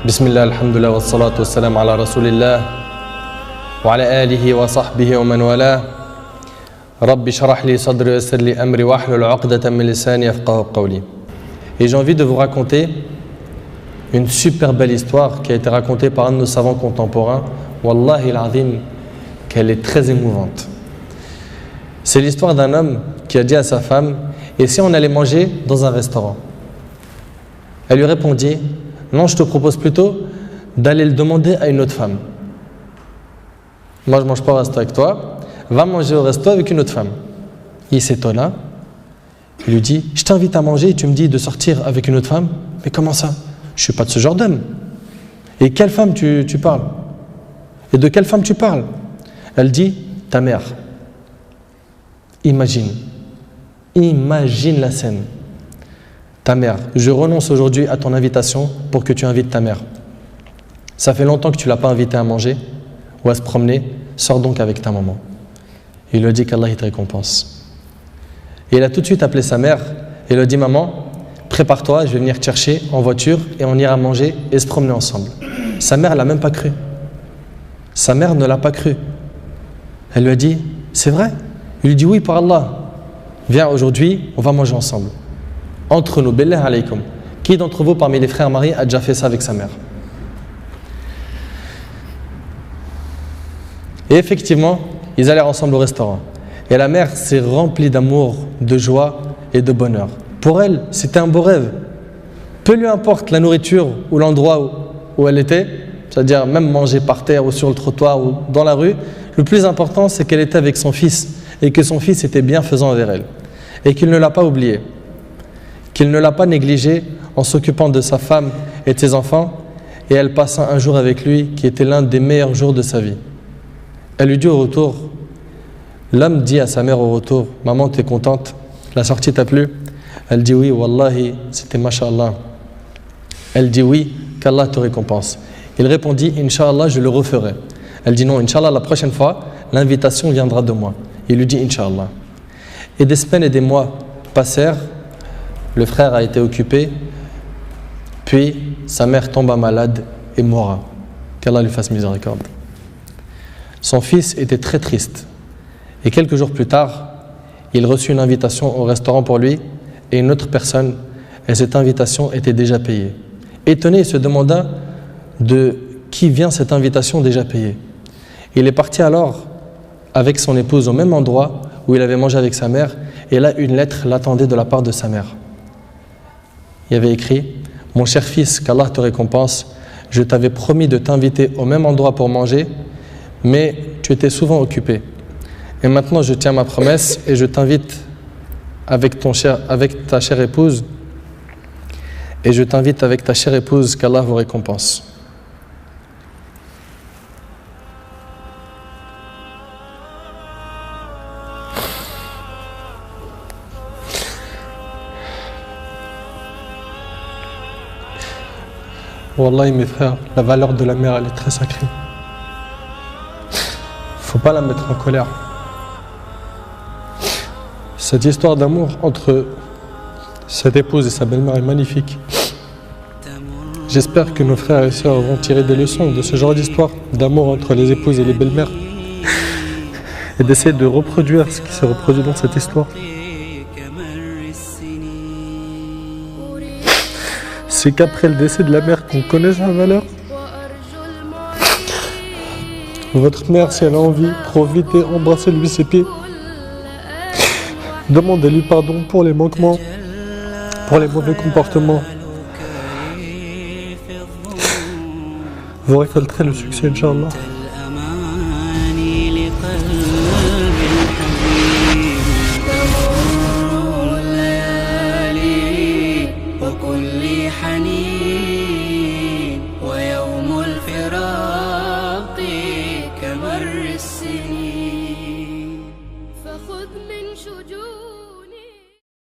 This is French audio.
بسم الله الحمد لله والصلاة والسلام على رسول الله وعلى آله وصحبه ومن والاه رب اشرح لي صدري ويسر لي أمري واحلل عقدة من لساني يفقهوا قولي. Et j'ai envie de vous raconter une super belle histoire qui a été racontée par un de nos savants contemporains. Wallahi al-azim, qu'elle est très émouvante. C'est l'histoire d'un homme qui a dit à sa femme: et si on allait manger dans un restaurant? Elle lui répondit: non, je te propose plutôt d'aller le demander à une autre femme. Moi, je ne mange pas au resto avec toi, va manger au resto avec une autre femme. Il s'étonna, il lui dit: je t'invite à manger et tu me dis de sortir avec une autre femme? Mais comment ça? Je ne suis pas de ce genre d'homme. Et quelle femme tu parles? Et de quelle femme tu parles? Elle dit: ta mère. Imagine la scène. Ta mère, je renonce aujourd'hui à ton invitation pour que tu invites ta mère. Ça fait longtemps que tu ne l'as pas invitée à manger ou à se promener, sors donc avec ta maman. Il lui a dit qu'Allah te récompense. Et il a tout de suite appelé sa mère et lui a dit: maman, prépare-toi, je vais venir te chercher en voiture et on ira manger et se promener ensemble. Sa mère ne l'a même pas cru. Sa mère ne l'a pas cru. Elle lui a dit: c'est vrai? Il lui dit: oui, par Allah. Viens, aujourd'hui, on va manger ensemble. Entre nous, billah alaykum. Qui d'entre vous, parmi les frères mariés, a déjà fait ça avec sa mère? Et effectivement, ils allèrent ensemble au restaurant. Et la mère s'est remplie d'amour, de joie et de bonheur. Pour elle, c'était un beau rêve. Peu lui importe la nourriture ou l'endroit où elle était, c'est-à-dire même manger par terre ou sur le trottoir ou dans la rue, le plus important, c'est qu'elle était avec son fils et que son fils était bienfaisant envers elle. Et qu'il ne l'a pas oublié, qu'il ne l'a pas négligé en s'occupant de sa femme et de ses enfants, et elle passa un jour avec lui qui était l'un des meilleurs jours de sa vie. Elle lui dit au retour, l'homme dit à sa mère au retour: maman, t'es contente? La sortie t'a plu? Elle dit: oui, wallahi, c'était mashallah. Elle dit: oui, qu'Allah te récompense. Il répondit: Inch'Allah, je le referai. Elle dit: non, Inch'Allah, la prochaine fois, l'invitation viendra de moi. Il lui dit: Inch'Allah. Et des semaines et des mois passèrent. Le frère a été occupé, puis sa mère tomba malade et mourra. Qu'Allah lui fasse miséricorde. Son fils était très triste. Et quelques jours plus tard, il reçut une invitation au restaurant pour lui et une autre personne, et cette invitation était déjà payée. Étonné, il se demanda de qui vient cette invitation déjà payée. Il est parti alors avec son épouse au même endroit où il avait mangé avec sa mère, et là une lettre l'attendait de la part de sa mère. Il y avait écrit: mon cher fils, qu'Allah te récompense, je t'avais promis de t'inviter au même endroit pour manger, mais tu étais souvent occupé. Et maintenant je tiens ma promesse et je t'invite avec ta chère épouse, et je t'invite avec ta chère épouse, qu'Allah vous récompense. Wallahi mes frères, la valeur de la mère, elle est très sacrée. Faut pas la mettre en colère. Cette histoire d'amour entre cette épouse et sa belle-mère est magnifique. J'espère que nos frères et sœurs vont tirer des leçons de ce genre d'histoire d'amour entre les épouses et les belles-mères et d'essayer de reproduire ce qui s'est reproduit dans cette histoire. C'est qu'après le décès de la mère qu'on connaît sa valeur. Votre mère, si elle a envie, profitez, embrassez-lui ses pieds. Demandez-lui pardon pour les manquements, pour les mauvais comportements. Vous récolterez le succès, Inch'Allah.